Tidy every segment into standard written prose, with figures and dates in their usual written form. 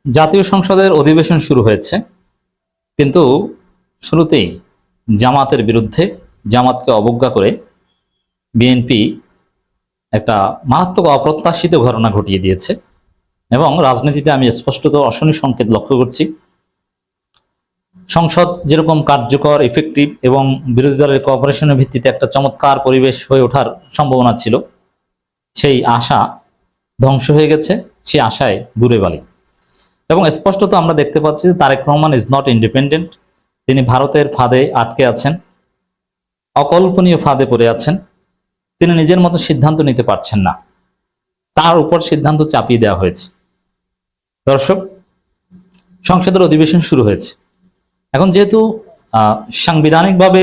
জাতীয় সংসদের অধিবেশন শুরু হয়েছে, কিন্তু শুরুতেই জামাতের বিরুদ্ধে, জামাতকে অবজ্ঞা করে বিএনপি একটা মারাত্মক অপ্রত্যাশিত ঘটনা ঘটিয়ে দিয়েছে। এবং রাজনীতিতে আমি স্পষ্টত অশনি সংকেত লক্ষ্য করছি। সংসদ যেরকম কার্যকর, ইফেক্টিভ এবং বিরোধী দলের কোঅপারেশনের ভিত্তিতে একটা চমৎকার পরিবেশ হয়ে ওঠার সম্ভাবনা ছিল, সেই আশা ধ্বংস হয়ে গেছে, সেই আশায় ঘুরে বালি। এবং স্পষ্টত আমরা দেখতে পাচ্ছি যে Tareq Rahman is not independent. তিনি ভারতের ফাঁদে আটকে আছেন, অকল্পনীয় ফাঁদে পড়ে আছেন। তিনি নিজের মতো সিদ্ধান্ত নিতে পারছেন না, তার উপর সিদ্ধান্ত চাপিয়ে দেওয়া হয়েছে। দর্শক, সংসদের অধিবেশন শুরু হয়েছে। এখন যেহেতু সাংবিধানিকভাবে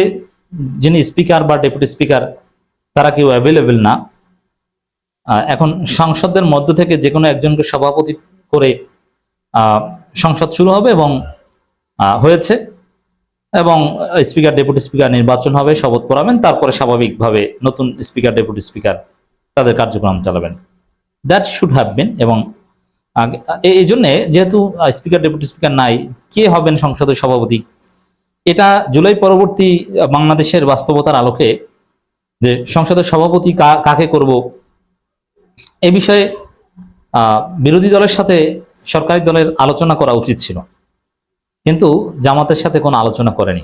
যিনি স্পিকার বা ডেপুটি স্পিকার তারা কেউ অ্যাভেলেবেল না, এখন সংসদের মধ্য থেকে যে কোনো একজনকে সভাপতি করে সংসদ শুরু হবে এবং হয়েছে, এবং স্পিকার ডেপুটি স্পিকার নির্বাচন হবে, শপথ পড়াবেন, তারপরে স্বাভাবিকভাবে নতুন স্পিকার ডেপুটি স্পিকার তাদের কার্যক্রম চালাবেন। That should have been. এবং এই জন্যে যেহেতু স্পিকার ডেপুটি স্পিকার নাই, কে হবেন সংসদের সভাপতি, এটা জুলাই পরবর্তী বাংলাদেশের বাস্তবতার আলোকে যে সংসদের সভাপতি কাকে করব এ বিষয়ে বিরোধী দলের সাথে সরকারি দলের আলোচনা করা উচিত ছিল, কিন্তু জামাতের সাথে কোনো আলোচনা করেনি।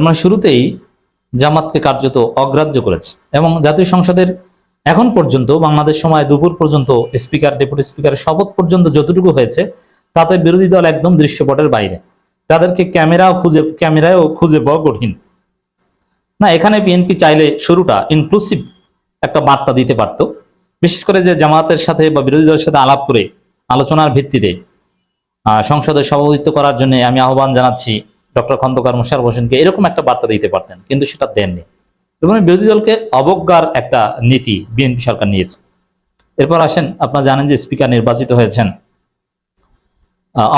মানে শুরুতেই জামাতকে কার্যত অগ্রাহ্য করেছে। এবং জাতীয় সংসদের এখন পর্যন্ত বাংলাদেশ সময় দুপুর পর্যন্ত স্পিকার ডেপুটি স্পিকারের শপথ পর্যন্ত যতটুকু হয়েছে তাতে বিরোধী দল একদম দৃশ্যপটের বাইরে। তাদেরকে ক্যামেরায়ও খুঁজে পাওয়া কঠিন। না, এখানে বিএনপি চাইলে শুরুটা ইনক্লুসিভ একটা বার্তা দিতে পারত, বিশেষ করে যে জামাতের সাথে বা বিরোধী দলের সাথে আলাপ করে আলোচনার ভিত্তিতে সংসদে সভাপতিত্ব করার জন্য আমি আহ্বান জানাচ্ছি ডক্টর খন্দকার মোশাররফ হোসেনকে, এরকম একটা বার্তা দিতে পারতেন, কিন্তু সেটা দেননি। এবং বিরোধী দলকে অবজ্ঞার একটা নীতি বিএনপি সরকার নিয়েছে। এরপর আসেন, আপনারা জানেন যে স্পিকার নির্বাচিত হয়েছেন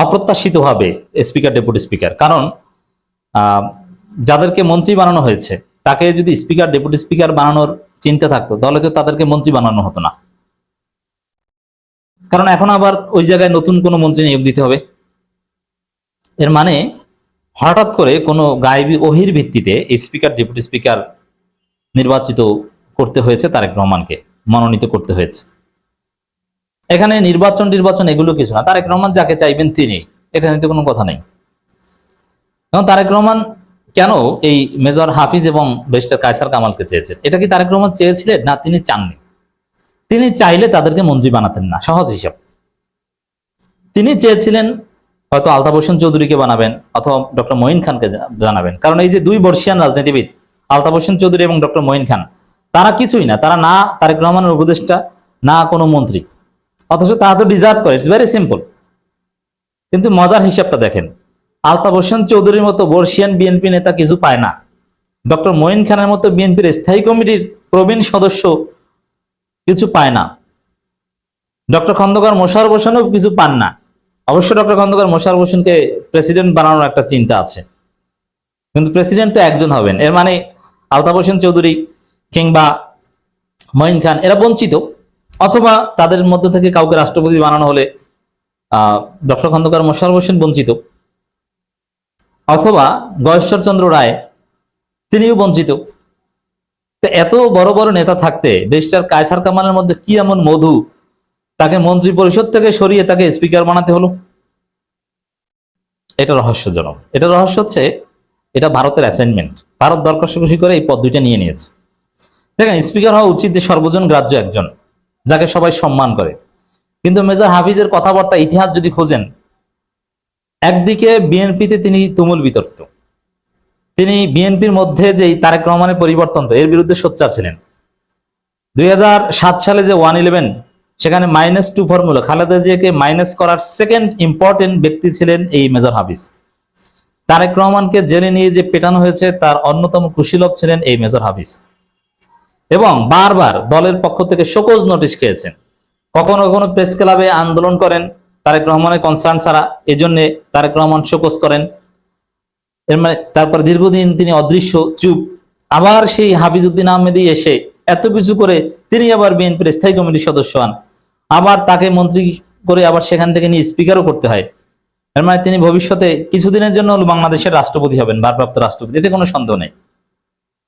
অপ্রত্যাশিতভাবে স্পিকার ডেপুটি স্পিকার। কারণ যাদেরকে মন্ত্রী বানানো হয়েছে তাকে যদি স্পিকার ডেপুটি স্পিকার বানানোর চিন্তা থাকতো তাহলে তো তাদেরকে মন্ত্রী বানানো হতো না। কারণ এখন আবার ওই জায়গায় নতুন কোনো মন্ত্রী নিয়োগ দিতে হবে। এর মানে হঠাৎ করে কোনো গায়েবী ওহির ভিত্তিতে স্পিকার ডেপুটি স্পিকার নির্বাচিত করতে হয়েছে, তারেক রহমানকে মনোনীত করতে হয়েছে। এখানে নির্বাচন এগুলো কিছু না, তারেক রহমান যাকে চাইবেন তিনি, এটা নিতে কোনো কথা নেই। এবং তারেক রহমান কেন এই মেজর হাফিজ এবং ব্যারিস্টার কায়সার কামালকে চেয়েছেন? এটা কি তারেক রহমান চেয়েছিলেন? না, তিনি চাননি। তিনি চাইলে তাদেরকে মন্ত্রী বানাতেন না, সহজ হিসাব। তিনি চেয়েছিলেন হয়তো আলতাফ হোসেন চৌধুরীকে বানাবেন অথবা ডক্টর মঈন খানকে জানাবেন। কারণ এই যে দুই বর্ষিয়ান রাজনীতিবিদ আলতাফ হোসেন চৌধুরী এবং ডক্টর মঈন খান, তারা কিছুই না, তারা না তারেক রহমানের উপদেষ্টা, না কোনো মন্ত্রী, অথচ তারা তো ডিজার্ভ করে। It's very simple. কিন্তু মজার হিসাবটা দেখেন, আলতাফ হোসেন চৌধুরীর মতো বর্ষিয়ান বিএনপি নেতা কিছু পায় না, ডক্টর মঈন খানের মতো বিএনপির স্থায়ী কমিটির প্রবীণ সদস্য কিছু পায় না, ডক্টর খন্দকার মোশাররফ হোসেনও কিছু পান না। অবশ্য ডক্টর খন্দকার মোশাররফ হোসেনকে প্রেসিডেন্ট বানানোর একটা চিন্তা আছে, কিন্তু প্রেসিডেন্ট তো একজন হবেন। এর মানে আলতাফ হোসেন চৌধুরী কিংবা মঈন খান এরা বঞ্চিত, অথবা তাদের মধ্যে থেকে কাউকে রাষ্ট্রপতি বানানো হলে ডক্টর খন্দকার মোশাররফ হোসেন বঞ্চিত, অথবা গয়েশ্বর চন্দ্র রায় তিনিও বঞ্চিত। তো এত বড় বড় নেতা থাকতে ব্যারিস্টার কায়সার কামালের মধ্যে কি এমন মধু তাকে মন্ত্রী পরিষদ থেকে সরিয়ে তাকে স্পিকার বানাতে হলো? এটা রহস্যজনক। এটা রহস্য হচ্ছে এটা ভারতের অ্যাসাইনমেন্ট। ভারত দর কষাকষি করে এই পদ্ধতিটা নিয়ে নিয়েছে। দেখেন, স্পিকার হওয়া উচিত যে সর্বজন গ্রাহ্য একজন, যাকে সবাই সম্মান করে। কিন্তু মেজর হাফিজের কথাবার্তা ইতিহাস যদি খোঁজেন, একদিকে বিএনপিতে তিনি তুমুল বিতর্কিত। তিনি বিএনপির মধ্যে যে তারেক রহমানের পরিবর্তন, এর বিরুদ্ধে সোচ্চার ছিলেন। 2007 সালে যে 111 সেখানে -2 ফর্মুলা, খালেদা জিয়াকে মাইনাস করার সেকেন্ড ইম্পর্টেন্ট ব্যক্তি ছিলেন এই মেজর হাফিজ। তারেক রহমানকে জেলে নিয়ে যে পেটানো হয়েছে তার অন্যতম কুশীলব ছিলেন এই মেজর হাফিজ। এবং বারবার দলের পক্ষ থেকে শোকজ নোটিশ খেয়েছেন। কখনো কখনো প্রেস ক্লাবে আন্দোলন করেন তারেক রহমানের কনসার্ন ছাড়া, এজন্য তারেক রহমান শোকজ করেন। এর মানে তারপর দীর্ঘদিন তিনি অদৃশ্য, চুপ। আবার সেই হাফিজউদ্দিন আহমেদি এসে এত কিছু করে তিনি আবার বিএনপির স্থায়ী কমিটির সদস্য হন, আবার তাকে মন্ত্রী করে আবার সেখান থেকে নিয়ে স্পিকারও করতে হয়, এর মানে তিনি ভবিষ্যতে কিছুদিনের জন্য বাংলাদেশের রাষ্ট্রপতি হবেন, ভারপ্রাপ্ত রাষ্ট্রপতি, এতে কোনো সন্দেহ নেই।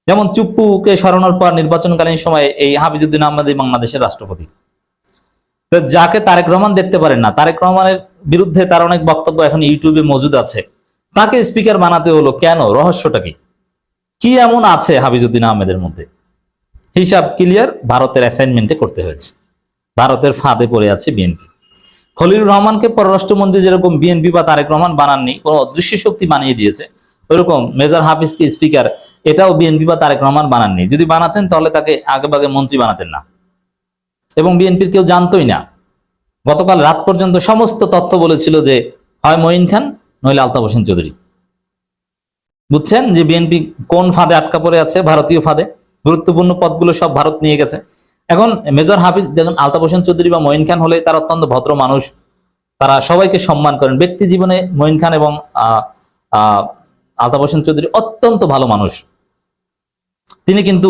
যেমন চুপ্পুকে সরানোর পর নির্বাচনকালীন সময়ে এই হাফিজউদ্দিন আহমেদ বাংলাদেশের রাষ্ট্রপতি। তো যাকে তারেক রহমান দেখতে পারেন না, তারেক রহমানের বিরুদ্ধে তার অনেক বক্তব্য এখন ইউটিউবে মজুদ আছে, তাকে স্পিকার বানাতে হলো কেন? রহস্যটা কি? কি এমন আছে হাফিজউদ্দিন আহমেদের মধ্যে? হিসাব ক্লিয়ার, ভারতের অ্যাসাইনমেন্টে করতে হয়েছে। ভারতের ফাঁদে পড়ে আছে বিএনপি। খলিলুর রহমানকে পররাষ্ট্রমন্ত্রী যেরকম বিএনপি বা তারেক রহমান বানাননি, কোন অদৃশ্য শক্তি বানিয়ে দিয়েছে, ওইরকম মেজর হাফিজকে স্পিকার এটাও বিএনপি বা তারেক রহমান বানাননি। যদি বানাতেন তাহলে তাকে আগেভাগে মন্ত্রী বানাতেন না, এবং বিএনপির কেউ জানতোই না। গতকাল রাত পর্যন্ত সমস্ত তথ্য বলেছিল যে হয় মঈন খান নইলে আলতাফ হোসেন চৌধুরী। বুঝছেন যে বিএনপি কোন ফাঁদে আটকা পড়ে আছে? ভারতীয় ফাঁদে। গুরুত্বপূর্ণ পদগুলো সব ভারত নিয়ে গেছে। এখন মেজর হাফিজ দেখুন, আলতাফ হোসেন চৌধুরী বা মঈন খান হলে তারা অত্যন্ত ভদ্র মানুষ, তারা সবাইকে সম্মান করেন। ব্যক্তি জীবনে মঈন খান এবং আলতাফ হোসেন চৌধুরী অত্যন্ত ভালো মানুষ। তিনি কিন্তু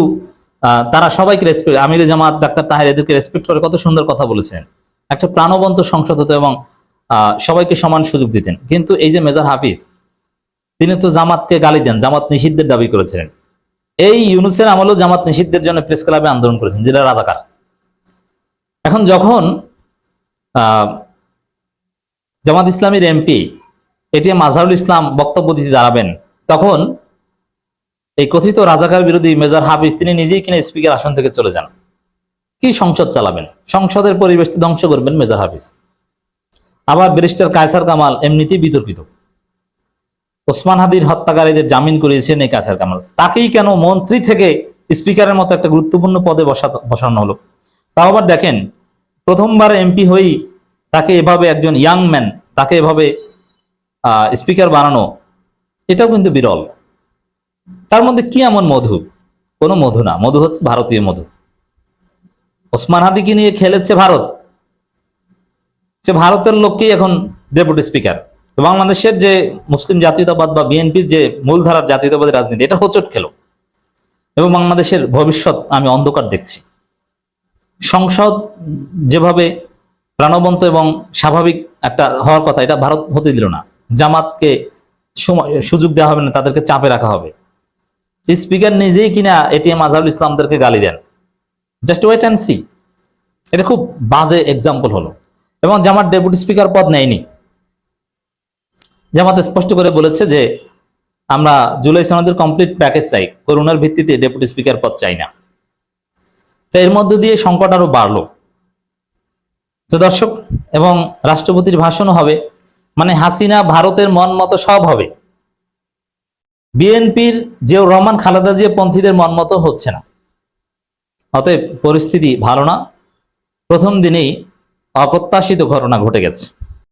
তারা সবাইকে রেসপেক্ট, আমিরে জামাত ডাক্তার তাহের এদেরকে রেসপেক্ট করে কত সুন্দর কথা বলেছেন। একটা প্রাণবন্ত সংসদ হতো এবং সবাইকে সমান সুযোগ দিতেন। কিন্তু এই যে মেজর হাফিজ, তিনি তো জামাতকে গালি দেন, জামাত নিষিদ্ধের দাবি করেছিলেন। এই ইউনূসের আমলেও জামাত নিষিদ্ধের জন্য প্রেস ক্লাবে আন্দোলন করেছেন, যেটা রাজাকার। এখন যখন জামাত ইসলামীর এমপি এটিএম আজহারুল ইসলাম বক্তব্য দিতে দাঁড়াবেন, তখন এই কথিত রাজাকার বিরোধী মেজর হাফিজ তিনি নিজেই কিনা স্পিকার আসন থেকে চলে যান। কি সংসদ চালাবেন? সংসদের পরিবেশটি ধ্বংস করবেন মেজর হাফিজ। আবার ব্যারিস্টার কায়সার কামাল এমনিতেই বিতর্কিত, ওসমান হাদির হত্যাকারীদের জামিন করিয়েছেন এই কায়সার কামাল, তাকেই কেন মন্ত্রী থেকে স্পিকারের মতো একটা গুরুত্বপূর্ণ পদে বসানো হলো? তাও আবার দেখেন, প্রথমবার এমপি হয়েই তাকে এভাবে, একজন ইয়াং ম্যান, তাকে এভাবে স্পিকার বানানো, এটাও কিন্তু বিরল। তার মধ্যে কি এমন মধু? কোনো মধু না, মধু হচ্ছে ভারতীয় মধু। ওসমান হাদিকে নিয়ে খেলেছে ভারত, সে ভারতের লোককেই এখন ডেপুটি স্পিকার। বাংলাদেশের যে মুসলিম জাতীয়তাবাদ বা বিএনপির যে মূলধারার জাতীয়তাবাদী রাজনীতি, এটা হোঁচট খেলো এবং বাংলাদেশের ভবিষ্যৎ আমি অন্ধকার দেখছি। সংসদ যেভাবে প্রাণবন্ত এবং স্বাভাবিক একটা হওয়ার কথা, এটা ভারত হতে দিল না। জামাতকে সুযোগ দেওয়া হবে না, তাদেরকে চাপে রাখা হবে। স্পিকার নিজেই কিনা এটিএম আজহারুল ইসলামদেরকে গালি দেন। Just wait and see. এটা খুব বাজে এক্সাম্পল হলো। এবং জামাত ডেপুটি স্পিকার পদ নেয়নি। জামাত স্পষ্ট করে বলেছে যে আমরা জুলাই সনদের কমপ্লিট প্যাকেজ চাই, করুণার ভিত্তিতে ডেপুটি স্পিকার পদ চাই না। তো এর মধ্য দিয়ে সংকট আরো বাড়লো। তো দর্শক, এবং রাষ্ট্রপতির ভাষণও হবে, মানে হাসিনা ভারতের মন মতো সব হবে। বিএনপির জিয়াউর রহমান খালেদা জিয়া পন্থীদের মন মতো হচ্ছে না। অতএব পরিস্থিতি ভালো না। প্রথম দিনেই অপ্রত্যাশিত ঘটনা ঘটে গেছে।